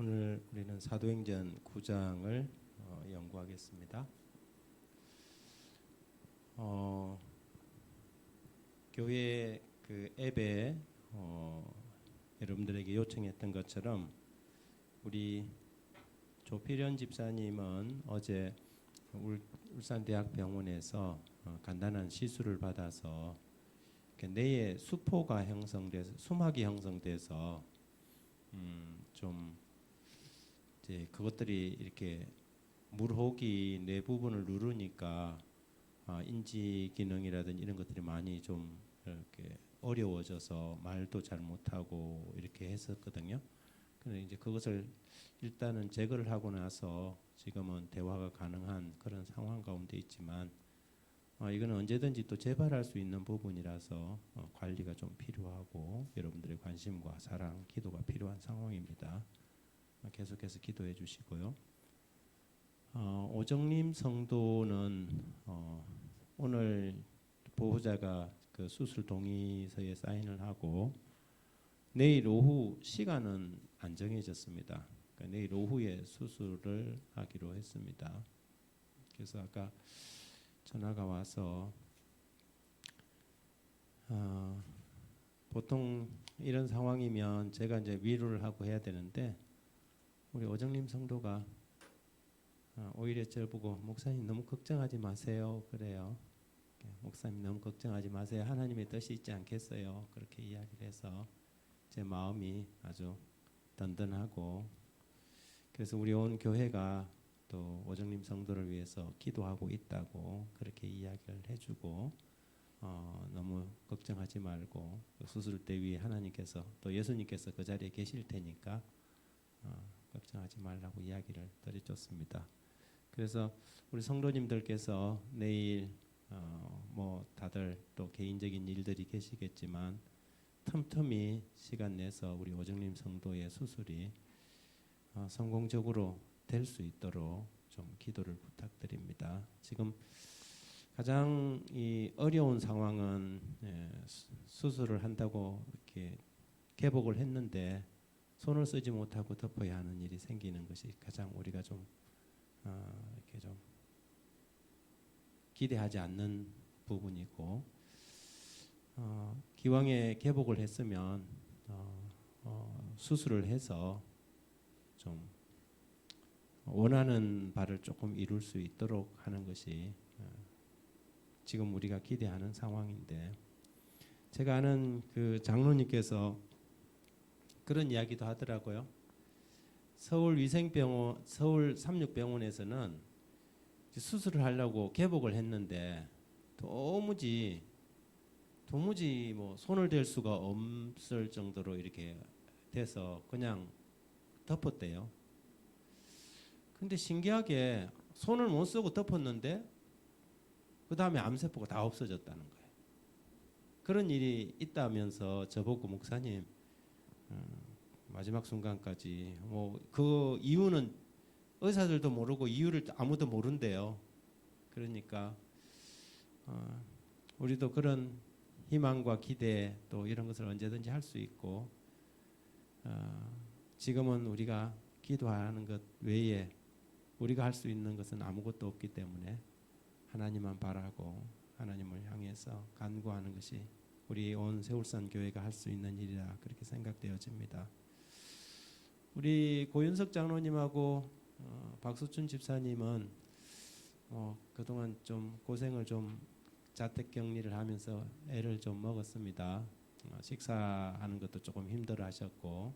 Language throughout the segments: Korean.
오늘 우리는 사도행전 9장을 연구하겠습니다. 교회 그 앱에 여러분들에게 요청했던 것처럼 우리 조필현 집사님은 어제 울산대학병원에서 간단한 시술을 받아서 뇌에 수포가 형성돼서 수막이 형성돼서 좀 이제 그것들이 이렇게 물혹이 뇌 부분을 누르니까 인지 기능이라든지 이런 것들이 많이 좀 이렇게 어려워져서 말도 잘 못하고 이렇게 했었거든요. 근데 이제 그것을 일단은 제거를 하고 나서 지금은 대화가 가능한 그런 상황 가운데 있지만 이거는 언제든지 또 재발할 수 있는 부분이라서 관리가 좀 필요하고 여러분들의 관심과 사랑, 기도가 필요한 상황입니다. 계속해서 기도해 주시고요. 오정림 성도는 오늘 보호자가 그 수술 동의서에 사인을 하고 내일 오후 시간은 안 정해졌습니다. 그러니까 내일 오후에 수술을 하기로 했습니다. 그래서 아까 전화가 와서 보통 이런 상황이면 제가 이제 위로를 하고 해야 되는데 우리 오정림 성도가 오히려 저를 보고 목사님 너무 걱정하지 마세요 그래요. 목사님 너무 걱정하지 마세요. 하나님의 뜻이 있지 않겠어요. 그렇게 이야기를 해서 제 마음이 아주 든든하고 그래서 우리 온 교회가 또 오정림 성도를 위해서 기도하고 있다고 그렇게 이야기를 해주고 너무 걱정하지 말고 수술대 위에 하나님께서 또 예수님께서 그 자리에 계실 테니까 걱정하지 말라고 이야기를 드려줬습니다. 그래서 우리 성도님들께서 내일 뭐 다들 또 개인적인 일들이 계시겠지만 틈틈이 시간 내서 우리 오정림 성도의 수술이 성공적으로 될 수 있도록 좀 기도를 부탁드립니다. 지금 가장 이 어려운 상황은 수술을 한다고 이렇게 개복을 했는데 손을 쓰지 못하고 덮어야 하는 일이 생기는 것이 가장 우리가 좀 이렇게 좀 기대하지 않는 부분이고 기왕에 개복을 했으면 수술을 해서 좀 원하는 바를 조금 이룰 수 있도록 하는 것이 지금 우리가 기대하는 상황인데 제가 아는 그 장로님께서 그런 이야기도 하더라고요. 서울 위생병원, 서울 삼육병원에서는 수술을 하려고 개복을 했는데 도무지 뭐 손을 댈 수가 없을 정도로 이렇게 돼서 그냥 덮었대요. 근데 신기하게 손을 못 쓰고 덮었는데 그 다음에 암세포가 다 없어졌다는 거예요. 그런 일이 있다면서 저보고 목사님 마지막 순간까지 뭐 그 이유는 의사들도 모르고 이유를 아무도 모른대요. 그러니까 우리도 그런 희망과 기대 또 이런 것을 언제든지 할 수 있고 지금은 우리가 기도하는 것 외에 우리가 할 수 있는 것은 아무것도 없기 때문에 하나님만 바라고 하나님을 향해서 간구하는 것이 우리 온 세울산 교회가 할 수 있는 일이라 그렇게 생각되어집니다. 우리 고윤석 장로님하고 박수춘 집사님은 그동안 좀 고생을 좀 자택 격리를 하면서 애를 좀 먹었습니다. 식사하는 것도 조금 힘들어하셨고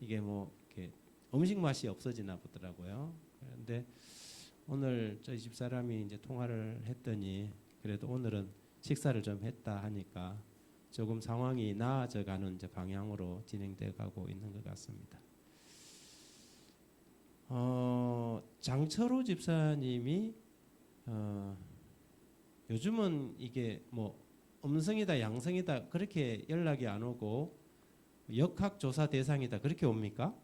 이게 뭐 이렇게 음식 맛이 없어지나 보더라고요. 그런데 오늘 저희 집사람이 이제 통화를 했더니 그래도 오늘은 식사를 좀 했다 하니까 조금 상황이 나아져가는 이제 방향으로 진행돼 가고 있는 것 같습니다. 장철호 집사님이 요즘은 이게 뭐 음성이다 양성이다 그렇게 연락이 안 오고 역학조사 대상이다 그렇게 옵니까?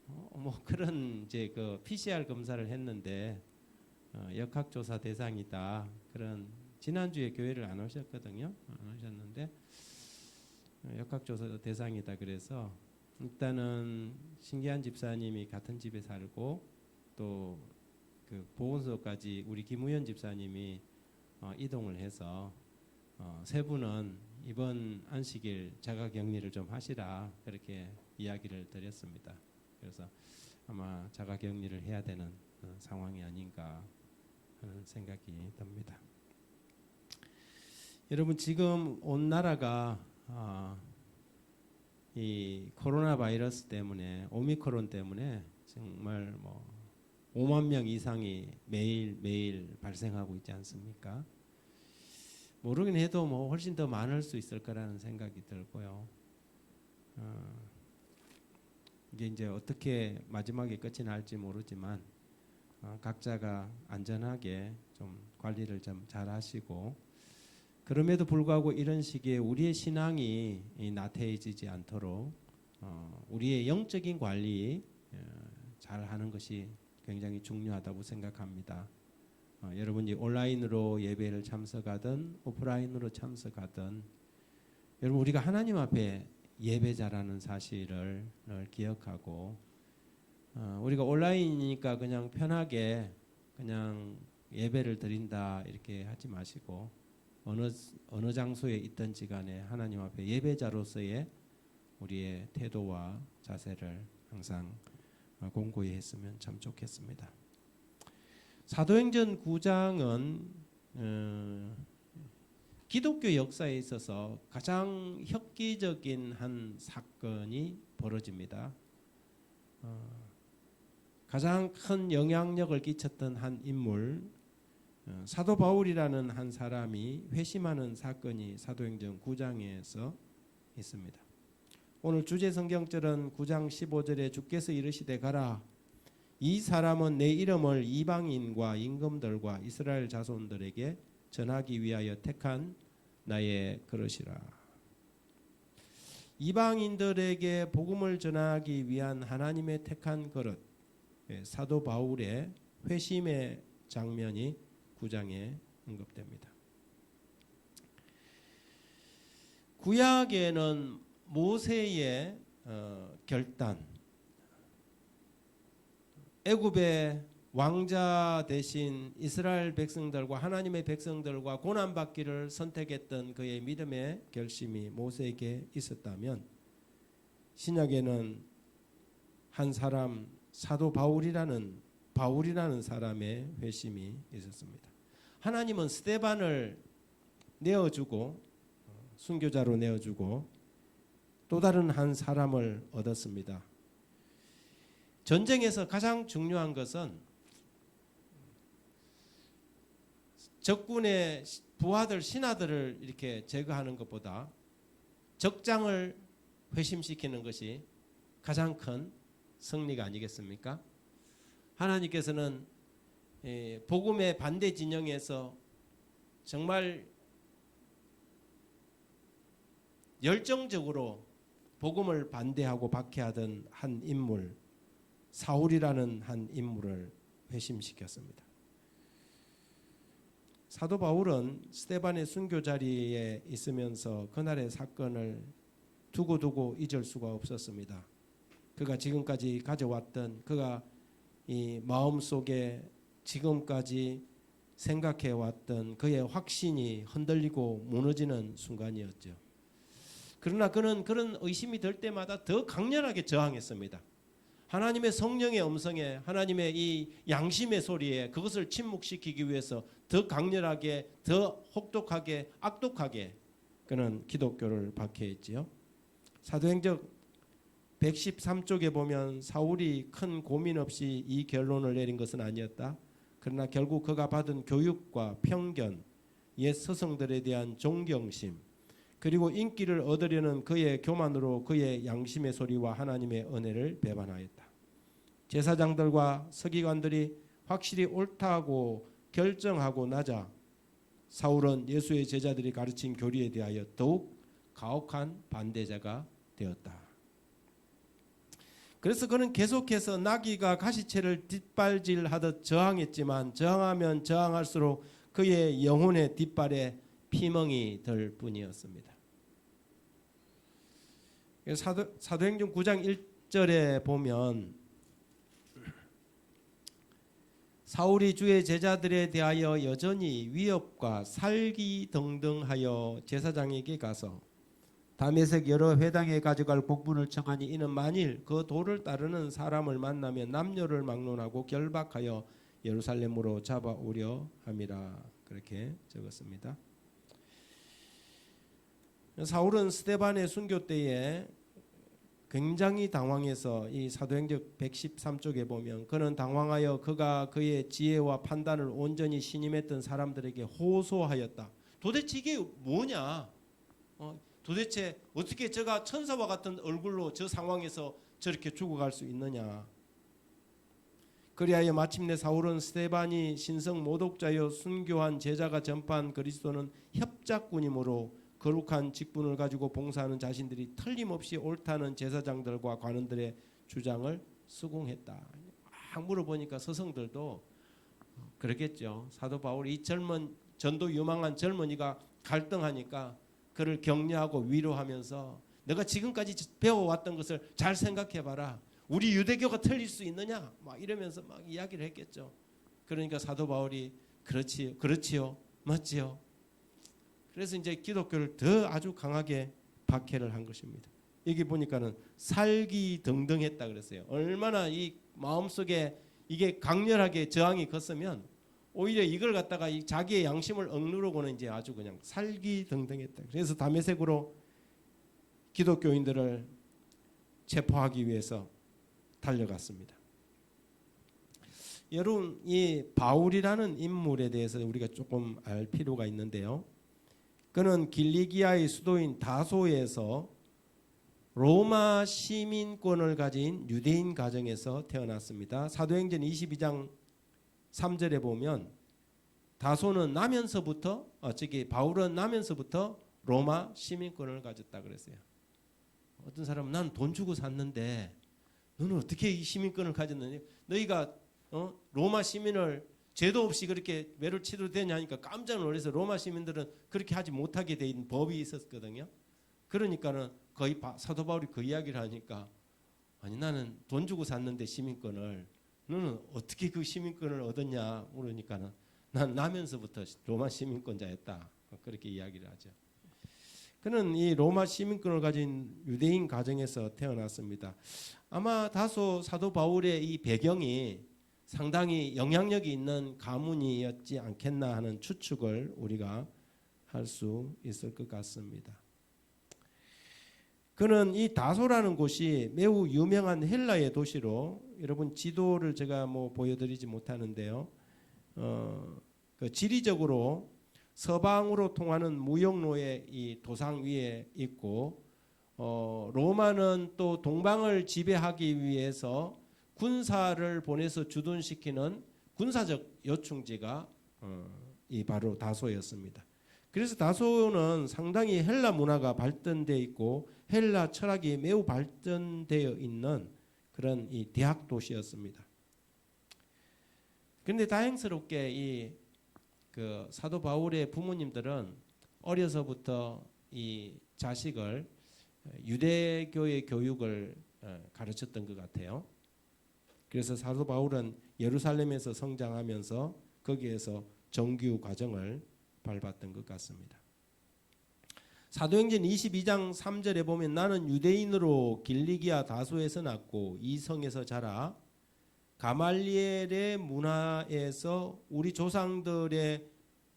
뭐 그런 이제 그 PCR 검사를 했는데 역학조사 대상이다 그런 지난주에 교회를 안 오셨거든요. 안 오셨는데 역학조사 대상이다 그래서 일단은 신기한 집사님이 같은 집에 살고 또 그 보건소까지 우리 김우현 집사님이 이동을 해서 세 분은 이번 안식일 자가격리를 좀 하시라 그렇게 이야기를 드렸습니다. 그래서 아마 자가격리를 해야 되는 상황이 아닌가 하는 생각이 듭니다. 여러분 지금 온 나라가 이 코로나 바이러스 때문에 오미크론 때문에 정말 5만 명 이상이 매일 발생하고 있지 않습니까? 모르긴 해도 훨씬 더 많을 수 있을 거라는 생각이 들고요. 이게 이제 어떻게 마지막에 끝이 날지 모르지만 각자가 안전하게 좀 관리를 좀 잘 하시고, 그럼에도 불구하고 이런 시기에 우리의 신앙이 나태해지지 않도록 우리의 영적인 관리 잘 하는 것이 굉장히 중요하다고 생각합니다. 여러분이 온라인으로 예배를 참석하든 오프라인으로 참석하든 여러분 우리가 하나님 앞에 예배자라는 사실을 늘 기억하고 우리가 온라인이니까 그냥 편하게 그냥 예배를 드린다 이렇게 하지 마시고 어느 장소에 있든지 간에 하나님 앞에 예배자로서의 우리의 태도와 자세를 항상 공고히 했으면 참 좋겠습니다. 사도행전 9장은 기독교 역사에 있어서 가장 혁기적인 한 사건이 벌어집니다. 가장 큰 영향력을 끼쳤던 한 인물, 사도 바울이라는 한 사람이 회심하는 사건이 사도행전 9장에서 있습니다. 오늘 주제 성경절은 9장 15절에 주께서 이르시되 가라, 이 사람은 내 이름을 이방인과 임금들과 이스라엘 자손들에게 전하기 위하여 택한 나의 그릇이라. 이방인들에게 복음을 전하기 위한 하나님의 택한 그릇, 사도 바울의 회심의 장면이 9장에 언급됩니다. 구약에는 모세의 결단, 애굽의 왕자 대신 이스라엘 백성들과 하나님의 백성들과 고난받기를 선택했던 그의 믿음의 결심이 모세에게 있었다면, 신약에는 한 사람 사도 바울이라는 사람의 회심이 있었습니다. 하나님은 스데반을 내어주고 순교자로 내어주고 또 다른 한 사람을 얻었습니다. 전쟁에서 가장 중요한 것은 적군의 부하들 신하들을 이렇게 제거하는 것보다 적장을 회심시키는 것이 가장 큰 승리가 아니겠습니까? 하나님께서는 복음의 반대 진영에서 정말 열정적으로 복음을 반대하고 박해하던 한 인물, 사울이라는 한 인물을 회심시켰습니다. 사도 바울은 스데반의 순교 자리에 있으면서 그날의 사건을 두고 잊을 수가 없었습니다. 그가 지금까지 가져왔던, 그가 이 마음속에 지금까지 생각해왔던 그의 확신이 흔들리고 무너지는 순간이었죠. 그러나 그는 그런 의심이 들 때마다 더 강렬하게 저항했습니다. 하나님의 성령의 음성에, 하나님의 이 양심의 소리에 그것을 침묵시키기 위해서 더 강렬하게, 더 혹독하게, 악독하게 그는 기독교를 박해했지요. 사도행전 113쪽에 보면 사울이 큰 고민 없이 이 결론을 내린 것은 아니었다. 그러나 결국 그가 받은 교육과 편견, 옛 스승들에 대한 존경심, 그리고 인기를 얻으려는 그의 교만으로 그의 양심의 소리와 하나님의 은혜를 배반하였다. 제사장들과 서기관들이 확실히 옳다고 결정하고 나자 사울은 예수의 제자들이 가르친 교리에 대하여 더욱 가혹한 반대자가 되었다. 그래서 그는 계속해서 나귀가 가시채를 뒷발질하듯 저항했지만 저항하면 저항할수록 그의 영혼의 뒷발에 피멍이 들 뿐이었습니다. 사도행전 9장 1절에 보면 사울이 주의 제자들에 대하여 여전히 위협과 살기등등하여 제사장에게 가서 다메섹 여러 회당에 가져갈 곡분을 청하니 이는 만일 그 도를 따르는 사람을 만나면 남녀를 막론하고 결박하여 예루살렘으로 잡아오려 함이라. 그렇게 적었습니다. 사울은 스데반의 순교 때에 굉장히 당황해서 이 사도행전 113쪽에 보면 그는 당황하여 그가 그의 지혜와 판단을 온전히 신임했던 사람들에게 호소하였다. 도대체 이게 뭐냐? 도대체 어떻게 저가 천사와 같은 얼굴로 저 상황에서 저렇게 죽어갈 수 있느냐? 그리하여 마침내 사울은 스데반이 신성 모독자여 순교한 제자가 전파한 그리스도는 협작꾼이므로 거룩한 직분을 가지고 봉사하는 자신들이 틀림없이 옳다는 제사장들과 관원들의 주장을 수긍했다. 막 물어보니까 서성들도 그러겠죠. 사도 바울이 이 젊은 전도 유망한 젊은이가 갈등하니까 그를 격려하고 위로하면서 너가 지금까지 배워왔던 것을 잘 생각해봐라. 우리 유대교가 틀릴 수 있느냐? 막 이러면서 막 이야기를 했겠죠. 그러니까 사도 바울이 그렇지요, 맞지요. 그래서 이제 기독교를 더 아주 강하게 박해를 한 것입니다. 여기 보니까는 살기등등했다 그랬어요. 얼마나 이 마음속에 이게 강렬하게 저항이 컸으면 오히려 이걸 갖다가 이 자기의 양심을 억누르고는 이제 아주 그냥 살기등등했다. 그래서 다메섹으로 기독교인들을 체포하기 위해서 달려갔습니다. 여러분, 이 바울이라는 인물에 대해서 우리가 조금 알 필요가 있는데요. 그는 길리기아의 수도인 다소에서 로마 시민권을 가진 유대인 가정에서 태어났습니다. 사도행전 22장 3절에 보면 다소는 바울은 나면서부터 로마 시민권을 가졌다 그랬어요. 어떤 사람은 난 돈 주고 샀는데 너는 어떻게 이 시민권을 가졌느냐? 너희가 로마 시민을 죄도 없이 그렇게 매를 치도 되냐 하니까 깜짝 놀라서 로마 시민들은 그렇게 하지 못하게 돼 있는 법이 있었거든요. 그러니까는 거의 사도 바울이 그 이야기를 하니까 아니 나는 돈 주고 샀는데 시민권을 너는 어떻게 그 시민권을 얻었냐 물으니까는 난 나면서부터 로마 시민권자였다. 그렇게 이야기를 하죠. 그는 이 로마 시민권을 가진 유대인 가정에서 태어났습니다. 아마 다소 사도 바울의 이 배경이 상당히 영향력이 있는 가문이었지 않겠나 하는 추측을 우리가 할 수 있을 것 같습니다. 그는 이 다소라는 곳이 매우 유명한 헬라의 도시로 여러분 지도를 제가 보여드리지 못하는데요. 그 지리적으로 서방으로 통하는 무역로의 이 도상 위에 있고 로마는 또 동방을 지배하기 위해서 군사를 보내서 주둔시키는 군사적 요충지가 이 바로 다소였습니다. 그래서 다소는 상당히 헬라 문화가 발전되어 있고 헬라 철학이 매우 발전되어 있는 그런 이 대학 도시였습니다. 그런데 다행스럽게 이 사도 바울의 부모님들은 어려서부터 이 자식을 유대교의 교육을 가르쳤던 것 같아요. 그래서 사도 바울은 예루살렘에서 성장하면서 거기에서 정규 과정을 밟았던 것 같습니다. 사도행전 22장 3절에 보면 나는 유대인으로 길리기아 다소에서 났고 이 성에서 자라 가말리엘의 문화에서 우리 조상들의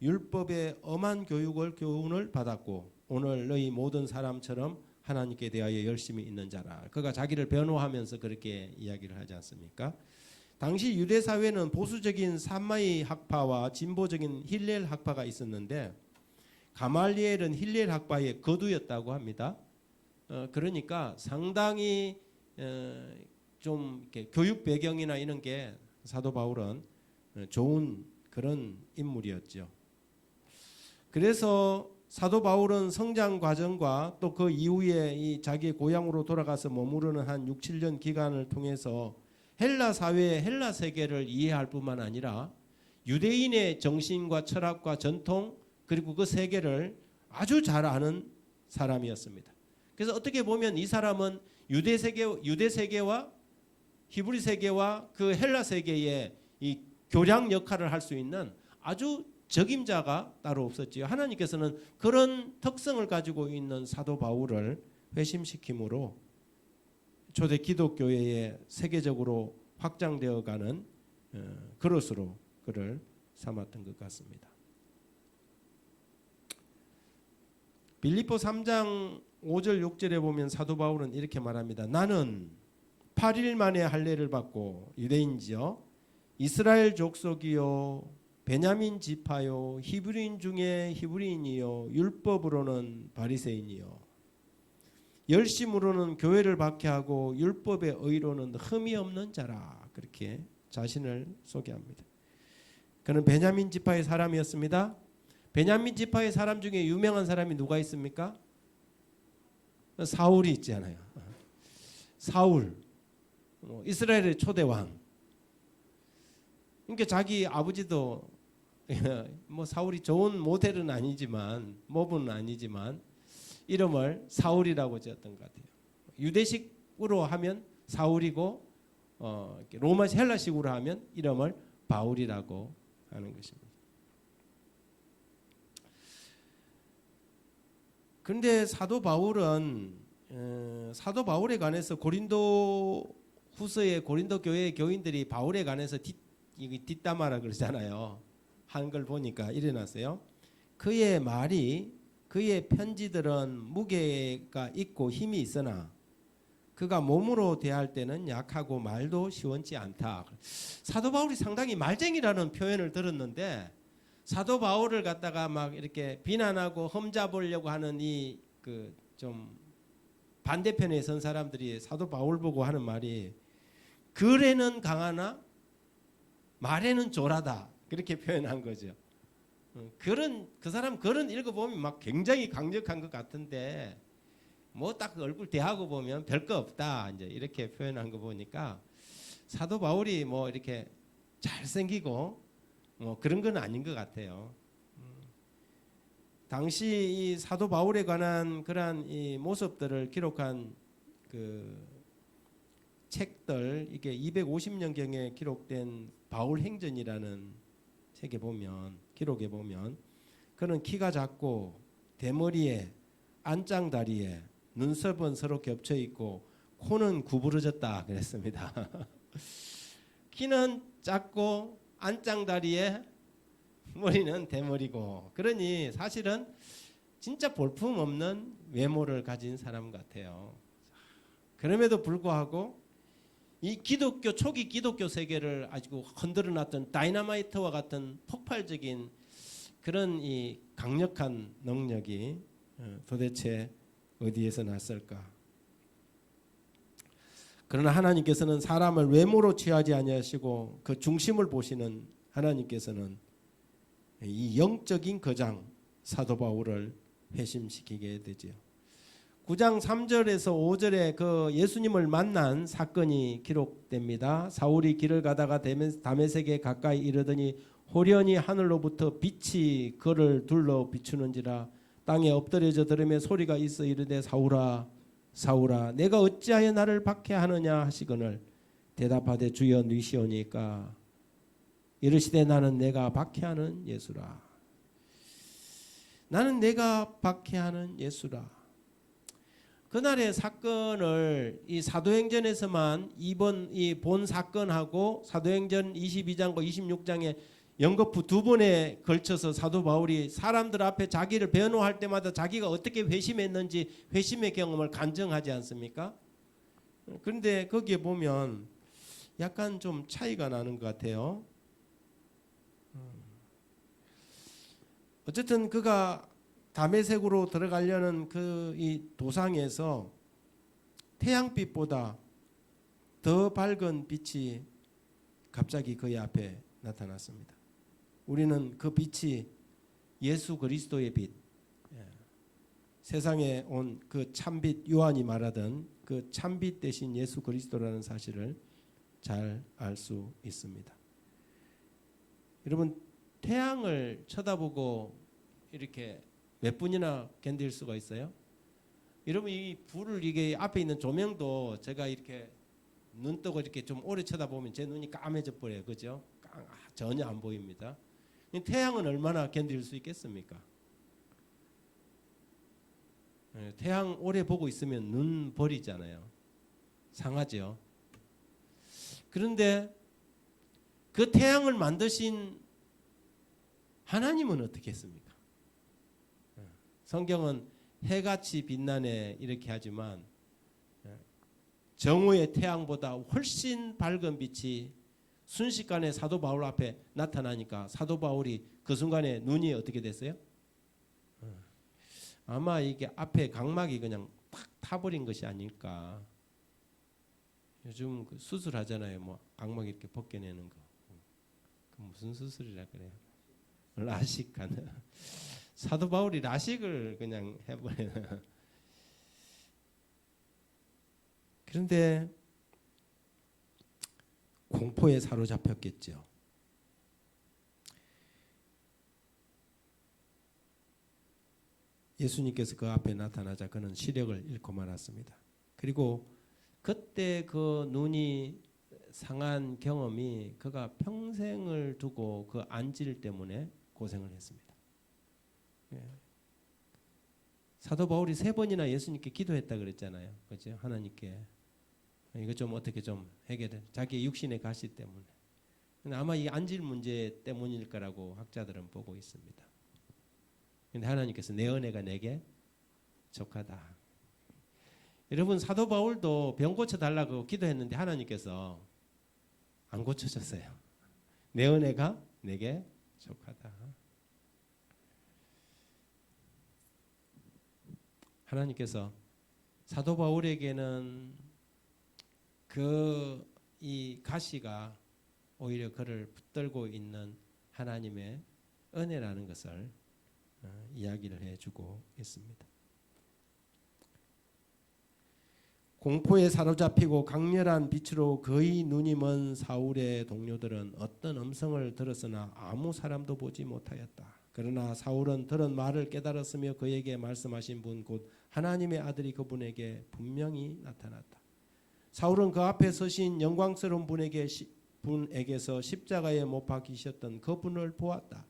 율법의 엄한 교훈을 받았고 오늘 너희 모든 사람처럼 하나님께 대하여 열심히 있는 자라. 그가 자기를 변호하면서 그렇게 이야기를 하지 않습니까? 당시 유대 사회는 보수적인 삼마이 학파와 진보적인 힐렐 학파가 있었는데 가말리엘은 힐렐 학파의 거두였다고 합니다. 그러니까 상당히 좀 이렇게 교육 배경이나 이런 게 사도 바울은 좋은 그런 인물이었죠. 그래서 사도 바울은 성장 과정과 또 그 이후에 이 자기의 고향으로 돌아가서 머무르는 한 6, 7년 기간을 통해서 헬라 사회의 헬라 세계를 이해할 뿐만 아니라 유대인의 정신과 철학과 전통 그리고 그 세계를 아주 잘 아는 사람이었습니다. 그래서 어떻게 보면 이 사람은 유대 세계와 히브리 세계와 그 헬라 세계의 이 교량 역할을 할 수 있는 아주 적임자가 따로 없었지요. 하나님께서는 그런 특성을 가지고 있는 사도 바울을 회심시킴으로 초대 기독교회에 세계적으로 확장되어가는 그릇으로 그를 삼았던 것 같습니다. 빌립보 3장 5절 6절에 보면 사도 바울은 이렇게 말합니다. 나는 8일 만에 할례를 받고 유대인지요 이스라엘 족속이요 베냐민 지파요 히브리인 중에 히브리인이요 율법으로는 바리새인이요 열심으로는 교회를 박해하고 율법의 의로는 흠이 없는 자라. 그렇게 자신을 소개합니다. 그는 베냐민 지파의 사람이었습니다. 베냐민 지파의 사람 중에 유명한 사람이 누가 있습니까? 사울이 있잖아요. 사울, 이스라엘의 초대 왕. 그러니까 자기 아버지도 뭐 사울이 좋은 모델은 아니지만 모분은 아니지만 이름을 사울이라고 지었던 것 같아요. 유대식으로 하면 사울이고 로마 헬라식으로 하면 이름을 바울이라고 하는 것입니다. 그런데 사도 바울에 관해서 고린도 후서의 고린도 교회의 교인들이 바울에 관해서 뒷담화라 그러잖아요. 한 걸 보니까 일어났어요. 그의 말이 그의 편지들은 무게가 있고 힘이 있으나 그가 몸으로 대할 때는 약하고 말도 시원치 않다. 사도 바울이 상당히 말쟁이라는 표현을 들었는데 사도 바울을 갖다가 막 이렇게 비난하고 험잡으려고 하는 이 그 좀 반대편에 선 사람들이 사도 바울 보고 하는 말이 글에는 강하나 말에는 졸하다. 그렇게 표현한 거죠. 그 사람 글은 읽어보면 막 굉장히 강력한 것 같은데 뭐 딱 얼굴 대하고 보면 별거 없다 이제 이렇게 표현한 거 보니까 사도 바울이 뭐 이렇게 잘생기고 뭐 그런 건 아닌 것 같아요. 당시 이 사도 바울에 관한 그러한 이 모습들을 기록한 그 책들 이게 250년경에 기록된 바울 행전이라는 책에 보면 기록에 보면 그는 키가 작고 대머리에 안짱다리에 눈썹은 서로 겹쳐 있고 코는 구부러졌다 그랬습니다. 키는 작고 안짱다리에 머리는 대머리고 그러니 사실은 진짜 볼품없는 외모를 가진 사람 같아요. 그럼에도 불구하고 이 기독교 초기 기독교 세계를 아주 흔들어놨던 다이너마이트와 같은 폭발적인 그런 이 강력한 능력이 도대체 어디에서 났을까? 그러나 하나님께서는 사람을 외모로 취하지 아니하시고 그 중심을 보시는 하나님께서는 이 영적인 거장 사도 바울을 회심시키게 되지요. 9장 3절에서 5절에 그 예수님을 만난 사건이 기록됩니다. 사울이 길을 가다가 다메섹에 가까이 이르더니 호련히 하늘로부터 빛이 그를 둘러 비추는지라 땅에 엎드려져 들으며 소리가 있어 이르되 사울아 사울아 내가 어찌하여 나를 박해하느냐 하시거늘 대답하되 주여 니시오니까 이르시되 나는 내가 박해하는 예수라. 나는 내가 박해하는 예수라. 그날의 사건을 이 사도행전에서만 이번 이 본 사건하고 사도행전 22장과 26장에 연거푸 두 번에 걸쳐서 사도 바울이 사람들 앞에 자기를 변호할 때마다 자기가 어떻게 회심했는지 회심의 경험을 간증하지 않습니까? 그런데 거기에 보면 약간 좀 차이가 나는 것 같아요. 어쨌든 그가 다메섹으로 들어가려는 그 이 도상에서 태양빛보다 더 밝은 빛이 갑자기 그의 앞에 나타났습니다. 우리는 그 빛이 예수 그리스도의 빛, 세상에 온 그 참빛 요한이 말하던 그 참빛 대신 예수 그리스도라는 사실을 잘 알 수 있습니다. 여러분 태양을 쳐다보고 이렇게 몇 분이나 견딜 수가 있어요? 여러분 이 불을 이게 앞에 있는 조명도 제가 이렇게 눈 뜨고 이렇게 좀 오래 쳐다보면 제 눈이 까매져 버려요. 그죠? 전혀 안 보입니다. 태양은 얼마나 견딜 수 있겠습니까? 태양 오래 보고 있으면 눈 버리잖아요. 상하죠. 그런데 그 태양을 만드신 하나님은 어떻게 했습니까? 성경은 해같이 빛나네 이렇게 하지만 정오의 태양보다 훨씬 밝은 빛이 순식간에 사도 바울 앞에 나타나니까 사도 바울이 그 순간에 눈이 어떻게 됐어요? 아마 이게 앞에 각막이 그냥 탁 타버린 것이 아닐까. 요즘 그 수술하잖아요. 뭐 각막 이렇게 벗겨내는 거. 그 무슨 수술이라 그래요? 라식 하는. 사도 바울이 라식을 그냥 해버리는. 그런데 공포에 사로잡혔겠죠. 예수님께서 그 앞에 나타나자 그는 시력을 잃고 말았습니다. 그리고 그때 그 눈이 상한 경험이 그가 평생을 두고 그 안질 때문에 고생을 했습니다. 사도 바울이 3번이나 예수님께 기도했다 그랬잖아요. 그렇죠? 하나님께 이거 좀 어떻게 좀 해결해. 자기 육신의 가시 때문에. 근데 아마 이 안질 문제 때문일 거라고 학자들은 보고 있습니다. 근데 하나님께서 내 은혜가 내게 족하다. 여러분 사도 바울도 병 고쳐달라고 기도했는데 하나님께서 안 고쳐줬어요. 내 은혜가 내게 족하다. 하나님께서 사도 바울에게는 그 이 가시가 오히려 그를 붙들고 있는 하나님의 은혜라는 것을 이야기를 해주고 있습니다. 공포에 사로잡히고 강렬한 빛으로 거의 눈이 먼 사울의 동료들은 어떤 음성을 들었으나 아무 사람도 보지 못하였다. 그러나 사울은 들은 말을 깨달았으며 그에게 말씀하신 분 곧 하나님의 아들이 그분에게 분명히 나타났다. 사울은 그 앞에 서신 영광스러운 분에게서 십자가에 못 박히셨던 그분을 보았다.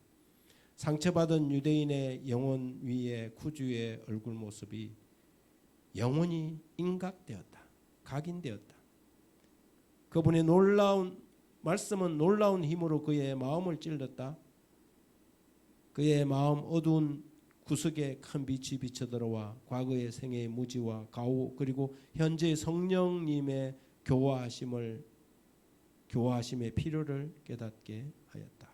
상처받은 유대인의 영혼 위에 구주의 얼굴 모습이 영원히 인각되었다. 각인되었다. 그분의 놀라운 말씀은 놀라운 힘으로 그의 마음을 찔렀다. 그의 마음 어두운 구석에 큰 빛이 비쳐들어와 과거의 생애의 무지와 가오 그리고 현재의 성령님의 교화하심의 필요를 깨닫게 하였다.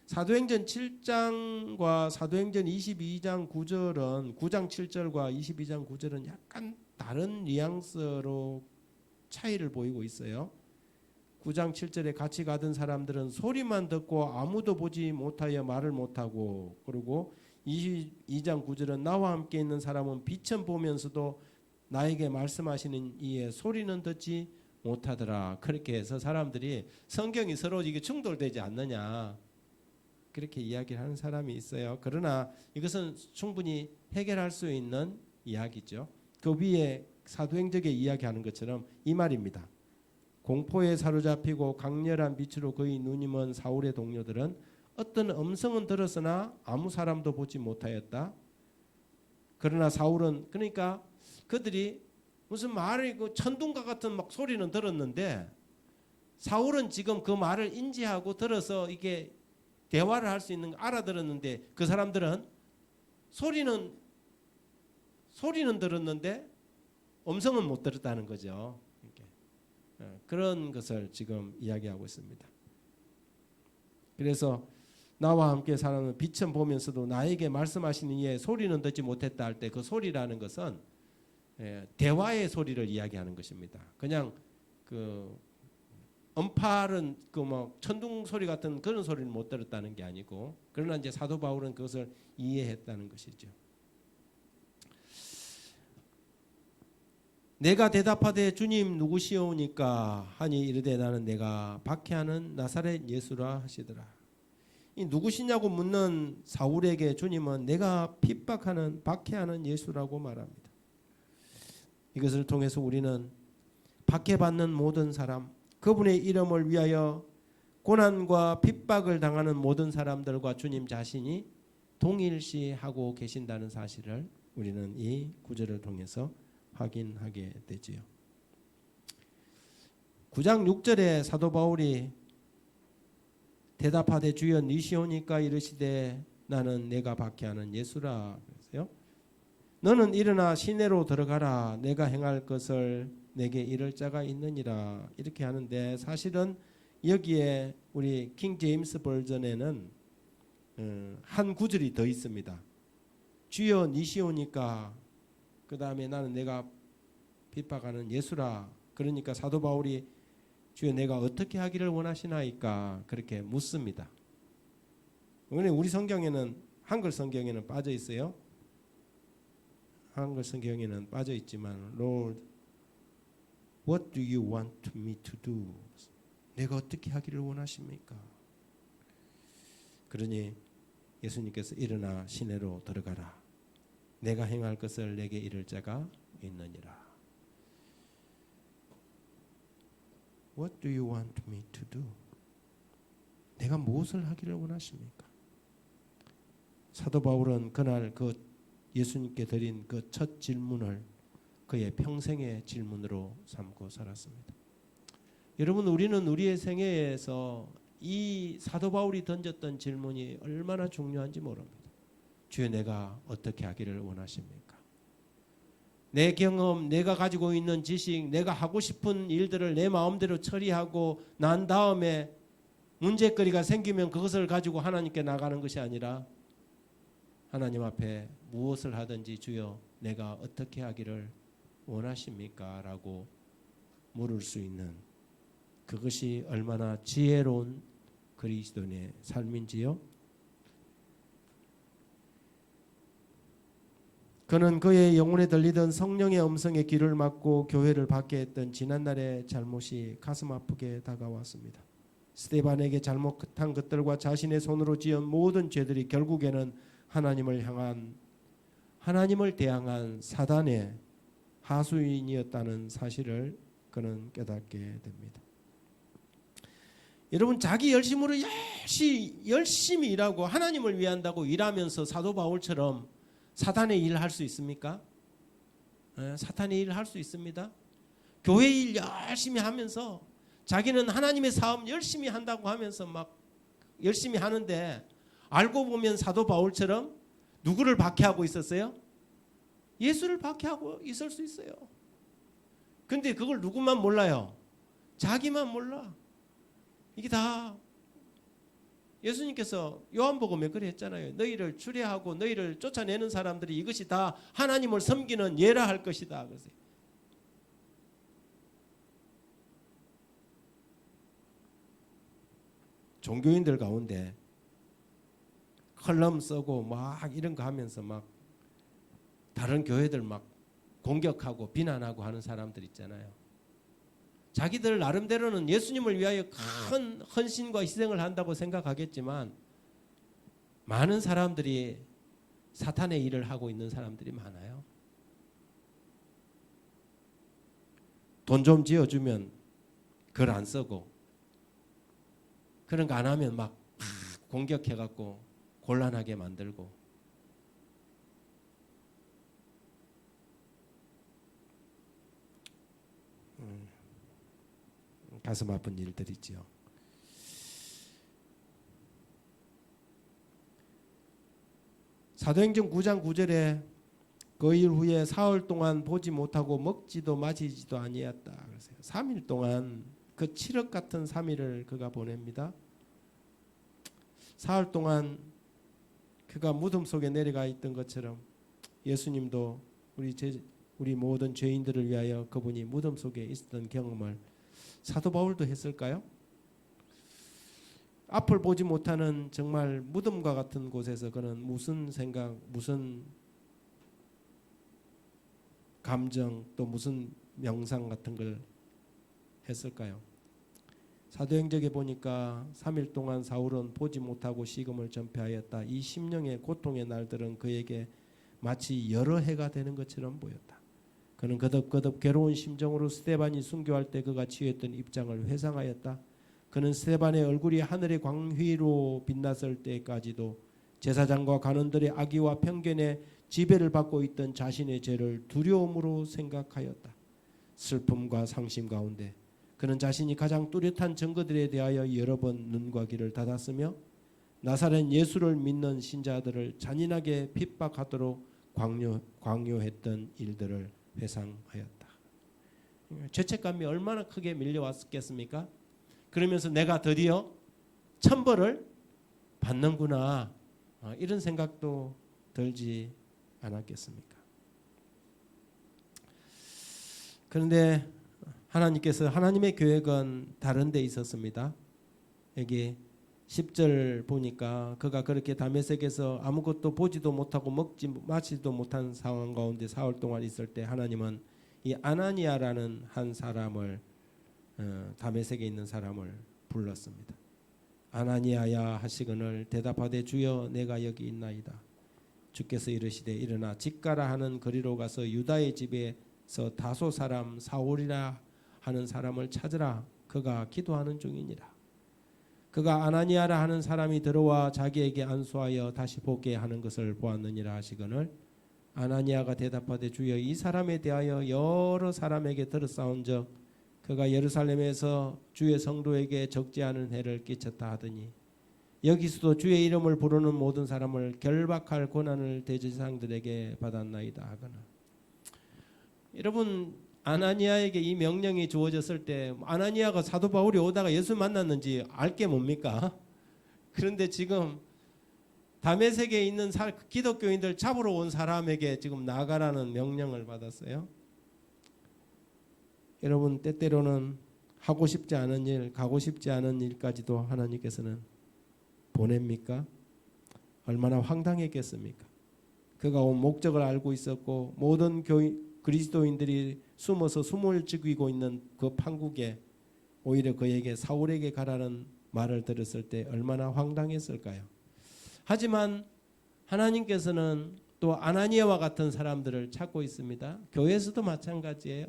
사도행전 7장과 사도행전 22장 9절은 9장 7절과 22장 9절은 약간 다른 뉘앙스로 차이를 보이고 있어요. 9장 7절에 같이 가던 사람들은 소리만 듣고 아무도 보지 못하여 말을 못하고, 그리고 22장 9절은 나와 함께 있는 사람은 빛은 보면서도 나에게 말씀하시는 이에 소리는 듣지 못하더라. 그렇게 해서 사람들이 성경이 서로 이게 충돌되지 않느냐 그렇게 이야기를 하는 사람이 있어요. 그러나 이것은 충분히 해결할 수 있는 이야기죠. 그 위에 사도행전에 이야기하는 것처럼 이 말입니다. 공포에 사로잡히고 강렬한 빛으로 그의 눈이 먼 사울의 동료들은 어떤 음성은 들었으나 아무 사람도 보지 못하였다. 그러나 사울은 그러니까 그들이 무슨 말을 그 천둥과 같은 막 소리는 들었는데 사울은 지금 그 말을 인지하고 들어서 이게 대화를 할 수 있는 거 알아들었는데 그 사람들은 소리는 들었는데 음성은 못 들었다는 거죠. 그런 것을 지금 이야기하고 있습니다. 그래서 나와 함께 사는 빛은 보면서도 나에게 말씀하시는 이에 소리는 듣지 못했다 할 때 그 소리라는 것은 대화의 소리를 이야기하는 것입니다. 그냥 그 음파른 그 뭐 천둥 소리 같은 그런 소리는 못 들었다는 게 아니고, 그러나 이제 사도 바울은 그것을 이해했다는 것이죠. 내가 대답하되 주님 누구시오니까 하니 이르되 나는 내가 박해하는 나사렛 예수라 하시더라. 이 누구시냐고 묻는 사울에게 주님은 내가 핍박하는 박해하는 예수라고 말합니다. 이것을 통해서 우리는 박해받는 모든 사람, 그분의 이름을 위하여 고난과 핍박을 당하는 모든 사람들과 주님 자신이 동일시하고 계신다는 사실을 우리는 이 구절을 통해서 확인하게 되지요. 9장 6절에 사도 바울이 대답하되 주여 니시오니까 이르시되 나는 내가 박해하는 예수라 그랬어요. 너는 일어나 시내로 들어가라 내가 행할 것을 내게 이를 자가 있느니라 이렇게 하는데 사실은 여기에 우리 킹 제임스 버전에는 한 구절이 더 있습니다. 주여 니시오니까 그 다음에 나는 내가 핍박하는 예수라. 그러니까 사도 바울이 주여 내가 어떻게 하기를 원하시나이까 그렇게 묻습니다. 우리 성경에는 한글 성경에는 빠져 있어요. 한글 성경에는 빠져 있지만 Lord, what do you want me to do? 내가 어떻게 하기를 원하십니까? 그러니 예수님께서 일어나 시내로 들어가라. 내가 행할 것을 내게 이를 자가 있느니라. What do you want me to do? 내가 무엇을 하기를 원하십니까? 사도 바울은 그날 그 예수님께 드린 그 첫 질문을 그의 평생의 질문으로 삼고 살았습니다. 여러분 우리는 우리의 생애에서 이 사도 바울이 던졌던 질문이 얼마나 중요한지 모릅니다. 주여 내가 어떻게 하기를 원하십니까? 내 경험, 내가 가지고 있는 지식, 내가 하고 싶은 일들을 내 마음대로 처리하고 난 다음에 문제거리가 생기면 그것을 가지고 하나님께 나가는 것이 아니라 하나님 앞에 무엇을 하든지 주여 내가 어떻게 하기를 원하십니까? 라고 물을 수 있는 그것이 얼마나 지혜로운 그리스도인의 삶인지요. 그는 그의 영혼에 들리던 성령의 음성의 귀를 막고 교회를 받게 했던 지난날의 잘못이 가슴 아프게 다가왔습니다. 스데반에게 잘못한 것들과 자신의 손으로 지은 모든 죄들이 결국에는 하나님을 대항한 사단의 하수인이었다는 사실을 그는 깨닫게 됩니다. 여러분 자기 열심으로 열심히 일하고 하나님을 위한다고 일하면서 사도 바울처럼 사탄의 일을 할 수 있습니까? 사탄의 일을 할 수 있습니다. 교회 일 열심히 하면서 자기는 하나님의 사업 열심히 한다고 하면서 막 열심히 하는데 알고 보면 사도 바울처럼 누구를 박해하고 있었어요? 예수를 박해하고 있을 수 있어요. 근데 그걸 누구만 몰라요? 자기만 몰라. 이게 다 예수님께서 요한복음에 그래 했잖아요. 너희를 추례하고 너희를 쫓아내는 사람들이 이것이 다 하나님을 섬기는 예라 할 것이다. 그래서 종교인들 가운데 컬럼 쓰고 막 이런 거 하면서 막 다른 교회들 막 공격하고 비난하고 하는 사람들 있잖아요. 자기들 나름대로는 예수님을 위하여 큰 헌신과 희생을 한다고 생각하겠지만 많은 사람들이 사탄의 일을 하고 있는 사람들이 많아요. 돈 좀 지어주면 글 안 쓰고 그런 거 안 하면 막 공격해갖고 곤란하게 만들고 가슴 아픈 일들이지요. 사도행전 9장 9절에 그 일 후에 사흘 동안 보지 못하고 먹지도 마시지도 아니했다. 그러세요. 3일 동안 그 칠흑 같은 3일을 그가 보냅니다. 사흘 동안 그가 무덤 속에 내려가 있던 것처럼 예수님도 우리 모든 죄인들을 위하여 그분이 무덤 속에 있었던 경험을 사도 바울도 했을까요? 앞을 보지 못하는 정말 무덤과 같은 곳에서 그는 무슨 생각, 무슨 감정, 또 무슨 명상 같은 걸 했을까요? 사도행적에 보니까 3일 동안 사울은 보지 못하고 식음을 전폐하였다. 이 심령의 고통의 날들은 그에게 마치 여러 해가 되는 것처럼 보였다. 그는 거듭거듭 괴로운 심정으로 스데반이 순교할 때 그가 취했던 입장을 회상하였다. 그는 스데반의 얼굴이 하늘의 광휘로 빛났을 때까지도 제사장과 관원들의 악의와 편견에 지배를 받고 있던 자신의 죄를 두려움으로 생각하였다. 슬픔과 상심 가운데 그는 자신이 가장 뚜렷한 증거들에 대하여 여러 번 눈과 귀를 닫았으며 나사렛 예수를 믿는 신자들을 잔인하게 핍박하도록 강요했던 일들을 회상하였다. 죄책감이 얼마나 크게 밀려왔겠습니까? 그러면서 내가 드디어 천벌을 받는구나, 이런 생각도 들지 않았겠습니까? 그런데 하나님의 계획은 다른 데 있었습니다. 여기 10절 보니까 그가 그렇게 다메섹에서 아무것도 보지도 못하고 먹지 마시지도 못한 상황 가운데 사흘 동안 있을 때 하나님은 이 아나니아라는 한 사람을, 다메섹에 있는 사람을 불렀습니다. 아나니아야 하시거늘 대답하되 주여 내가 여기 있나이다. 주께서 이르시되 일어나 직가라 하는 거리로 가서 유다의 집에서 다소 사람 사울이라 하는 사람을 찾으라. 그가 기도하는 중이니라. 그가 아나니아라 하는 사람이 들어와 자기에게 안수하여 다시 보게 하는 것을 보았느니라 하시거늘 아나니아가 대답하되 주여 이 사람에 대하여 여러 사람에게 들었사온즉 그가 예루살렘에서 주의 성도에게 적지 않은 해를 끼쳤다 하더니 여기서도 주의 이름을 부르는 모든 사람을 결박할 권한을 대제사장들에게 받았나이다 하거늘. 여러분, 아나니아에게 이 명령이 주어졌을 때 아나니아가 사도 바울이 오다가 예수 만났는지 알게 뭡니까? 그런데 지금 다메섹에 있는 기독교인들 잡으러 온 사람에게 지금 나가라는 명령을 받았어요. 여러분, 때때로는 하고 싶지 않은 일, 가고 싶지 않은 일까지도 하나님께서는 보냅니까? 얼마나 황당했겠습니까? 그가 온 목적을 알고 있었고 모든 그리스도인들이 숨어서 숨을 죽이고 있는 그 판국에 오히려 그에게 사울에게 가라는 말을 들었을 때 얼마나 황당했을까요? 하지만 하나님께서는 또 아나니아와 같은 사람들을 찾고 있습니다. 교회에서도 마찬가지예요.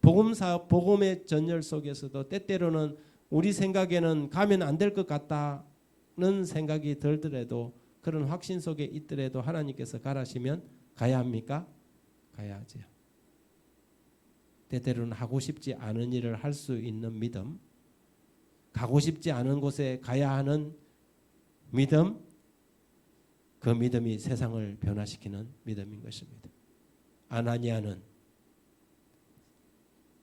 복음의 전열 속에서도 때때로는 우리 생각에는 가면 안 될 것 같다는 생각이 들더라도 그런 확신 속에 있더라도 하나님께서 가라시면 가야 합니까? 가야 하죠. 때때로는 하고 싶지 않은 일을 할 수 있는 믿음, 가고 싶지 않은 곳에 가야 하는 믿음, 그 믿음이 세상을 변화시키는 믿음인 것입니다. 아나니아는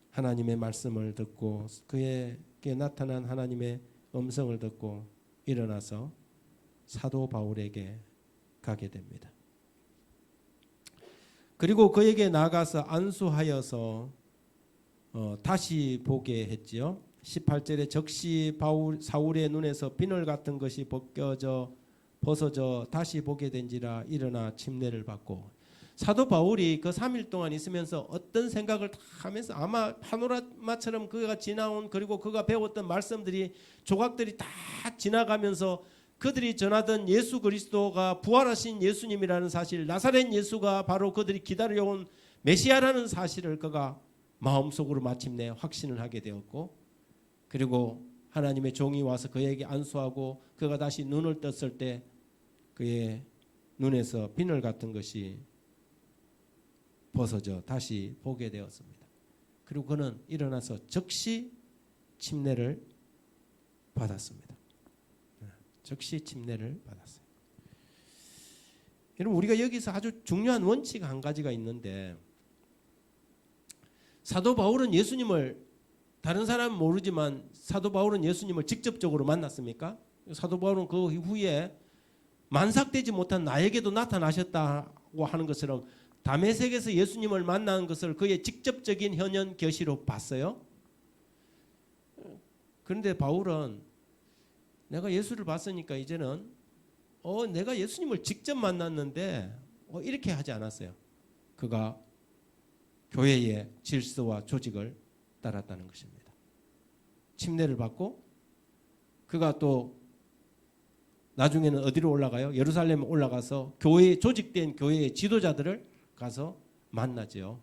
하나님의 말씀을 듣고 그에게 나타난 하나님의 음성을 듣고 일어나서 사도 바울에게 가게 됩니다. 그리고 그에게 나가서 안수하여서 다시 보게 했지요. 18절에 적시 사울의 눈에서 비늘 같은 것이 벗어져 다시 보게 된지라 일어나 침례를 받고. 사도 바울이 그 3일 동안 있으면서 어떤 생각을 다 하면서 아마 파노라마처럼 그가 지나온 그리고 그가 배웠던 말씀들이 조각들이 다 지나가면서 그들이 전하던 예수 그리스도가 부활하신 예수님이라는 사실, 나사렛 예수가 바로 그들이 기다려온 메시아라는 사실을 그가 마음속으로 마침내 확신을 하게 되었고, 그리고 하나님의 종이 와서 그에게 안수하고 그가 다시 눈을 떴을 때 그의 눈에서 비늘 같은 것이 벗어져 다시 보게 되었습니다. 그리고 그는 일어나서 즉시 침례를 받았습니다. 즉시 침례를 받았어요. 여러분, 우리가 여기서 아주 중요한 원칙 한 가지가 있는데, 사도 바울은 예수님을, 다른 사람은 모르지만 사도 바울은 예수님을 직접적으로 만났습니까? 사도 바울은 그 후에 만삭되지 못한 나에게도 나타나셨다고 하는 것처럼 다메섹에서 예수님을 만난 것을 그의 직접적인 현현 계시로 봤어요. 그런데 바울은 내가 예수를 봤으니까 이제는 내가 예수님을 직접 만났는데 이렇게 하지 않았어요. 그가 교회의 질서와 조직을 따랐다는 것입니다. 침례를 받고 그가 또 나중에는 어디로 올라가요? 예루살렘에 올라가서 교회 조직된 교회의 지도자들을 가서 만나죠.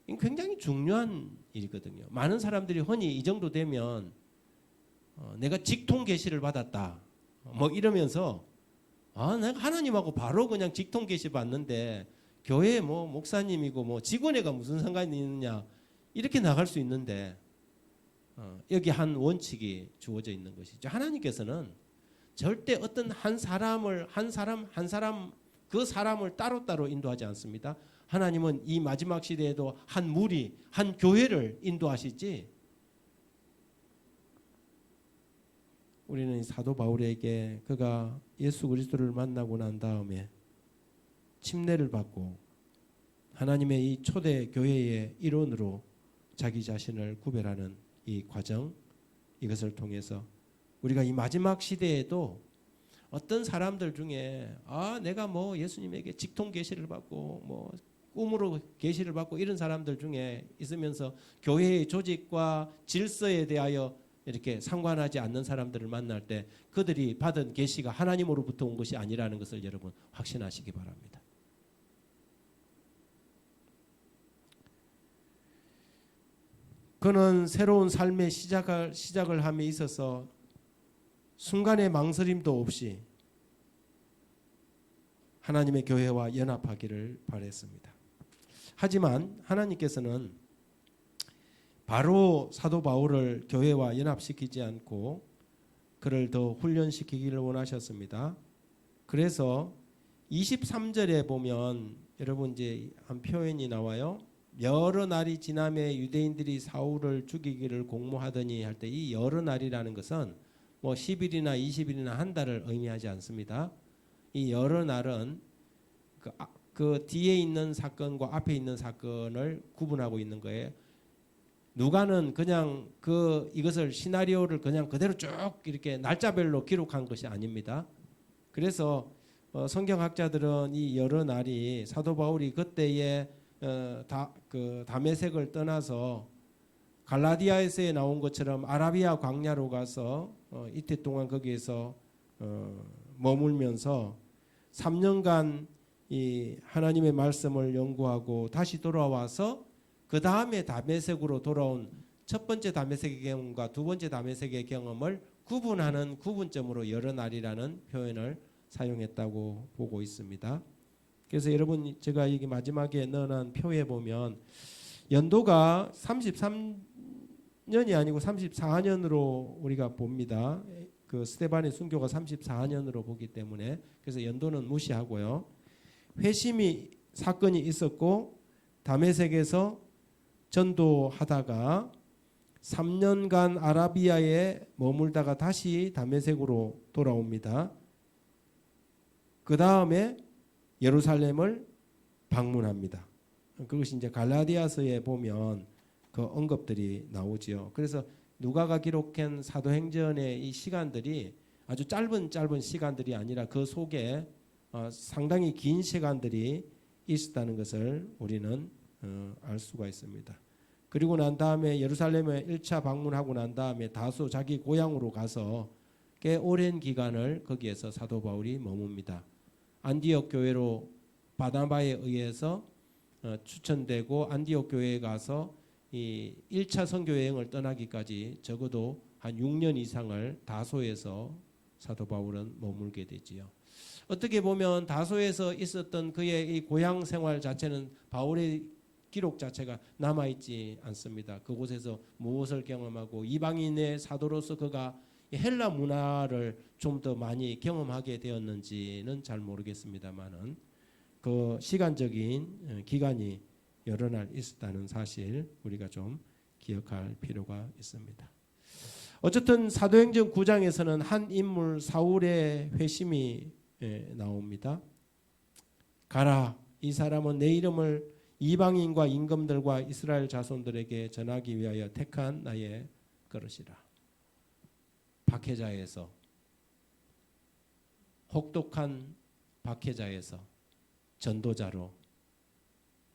이건 굉장히 중요한 일이거든요. 많은 사람들이 흔히 이 정도 되면 내가 직통 계시를 받았다 뭐 이러면서 내가 하나님하고 바로 그냥 직통 계시 받는데 교회 뭐 목사님이고 뭐 직원회가 무슨 상관이 있느냐 이렇게 나갈 수 있는데 여기 한 원칙이 주어져 있는 것이죠. 하나님께서는 절대 어떤 한 사람 그 사람을 따로따로 인도하지 않습니다. 하나님은 이 마지막 시대에도 한 무리, 한 교회를 인도하시지. 우리는 사도 바울에게 그가 예수 그리스도를 만나고 난 다음에 침례를 받고 하나님의 이 초대 교회의 일원으로 자기 자신을 구별하는 이 과정, 이것을 통해서 우리가 이 마지막 시대에도 어떤 사람들 중에 내가 뭐 예수님에게 직통 계시를 받고 뭐 꿈으로 계시를 받고 이런 사람들 중에 있으면서 교회의 조직과 질서에 대하여 이렇게 상관하지 않는 사람들을 만날 때 그들이 받은 계시가 하나님으로부터 온 것이 아니라는 것을 여러분 확신하시기 바랍니다. 그는 새로운 삶의 시작을 함에 있어서 순간의 망설임도 없이 하나님의 교회와 연합하기를 바랬습니다. 하지만 하나님께서는 바로 사도 바울을 교회와 연합시키지 않고 그를 더 훈련시키기를 원하셨습니다. 그래서 23절에 보면 여러분 이제 한 표현이 나와요. 여러 날이 지남에 유대인들이 사울을 죽이기를 공모하더니 할 때 이 여러 날이라는 것은 뭐 10일이나 20일이나 한 달을 의미하지 않습니다. 이 여러 날은 그 뒤에 있는 사건과 앞에 있는 사건을 구분하고 있는 거예요. 누가는 그냥 이것을 시나리오를 그냥 그대로 쭉 이렇게 날짜별로 기록한 것이 아닙니다. 그래서 성경학자들은 이 여러 날이 사도 바울이 그때에 다메섹을 떠나서 갈라디아에서 나온 것처럼 아라비아 광야로 가서 이태 동안 거기에서 머물면서 3년간 이 하나님의 말씀을 연구하고 다시 돌아와서 그 다음에 다메섹으로 돌아온 첫 번째 다메섹의 경험과 두 번째 다메섹의 경험을 구분하는 구분점으로 여러 날이라는 표현을 사용했다고 보고 있습니다. 그래서 여러분 제가 여기 마지막에 넣어놓은 표에 보면 연도가 33년이 아니고 34년으로 우리가 봅니다. 그 스데반의 순교가 34년으로 보기 때문에 그래서 연도는 무시하고요. 회심이 사건이 있었고 다메섹에서 전도하다가 3년간 아라비아에 머물다가 다시 다메섹으로 돌아옵니다. 그 다음에 예루살렘을 방문합니다. 그것이 이제 갈라디아서에 보면 그 언급들이 나오지요. 그래서 누가가 기록한 사도행전의 이 시간들이 아주 짧은 시간들이 아니라 그 속에 상당히 긴 시간들이 있었다는 것을 우리는 알 수가 있습니다. 그리고 난 다음에 예루살렘에 1차 방문하고 난 다음에 다소 자기 고향으로 가서 꽤 오랜 기간을 거기에서 사도 바울이 머뭅니다. 안디옥 교회로 바나바에 의해서 추천되고 안디옥 교회에 가서 이 1차 선교 여행을 떠나기까지 적어도 한 6년 이상을 다소에서 사도 바울은 머물게 되지요. 어떻게 보면 다소에서 있었던 그의 이 고향 생활 자체는 바울의 기록 자체가 남아있지 않습니다. 그곳에서 무엇을 경험하고 이방인의 사도로서 그가 헬라 문화를 좀 더 많이 경험하게 되었는지는 잘 모르겠습니다만은 그 시간적인 기간이 여러 날 있었다는 사실 우리가 좀 기억할 필요가 있습니다. 어쨌든 사도행전 9장에서는 한 인물 사울의 회심이 나옵니다. 가라, 이 사람은 내 이름을 이방인과 임금들과 이스라엘 자손들에게 전하기 위하여 택한 나의 그릇이라. 박해자에서 혹독한 박해자에서 전도자로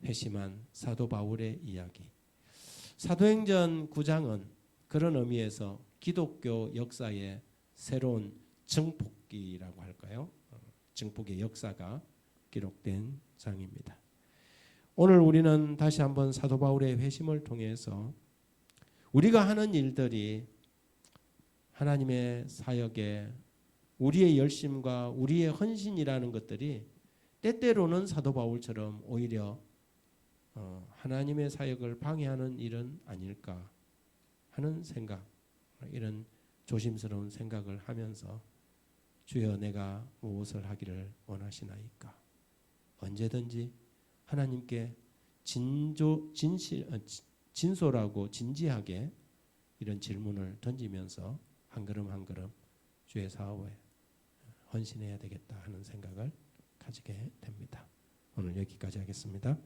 회심한 사도 바울의 이야기. 사도행전 9장은 그런 의미에서 기독교 역사의 새로운 증폭기라고 할까요? 증폭의 역사가 기록된 장입니다. 오늘 우리는 다시 한번 사도 바울의 회심을 통해서 우리가 하는 일들이 하나님의 사역에 우리의 열심과 우리의 헌신이라는 것들이 때때로는 사도 바울처럼 오히려 하나님의 사역을 방해하는 일은 아닐까 하는 생각, 이런 조심스러운 생각을 하면서 주여 내가 무엇을 하기를 원하시나이까? 언제든지 하나님께 진솔하고 진지하게 이런 질문을 던지면서 한 걸음 한 걸음 주의 사업에 헌신해야 되겠다 하는 생각을 가지게 됩니다. 오늘 여기까지 하겠습니다.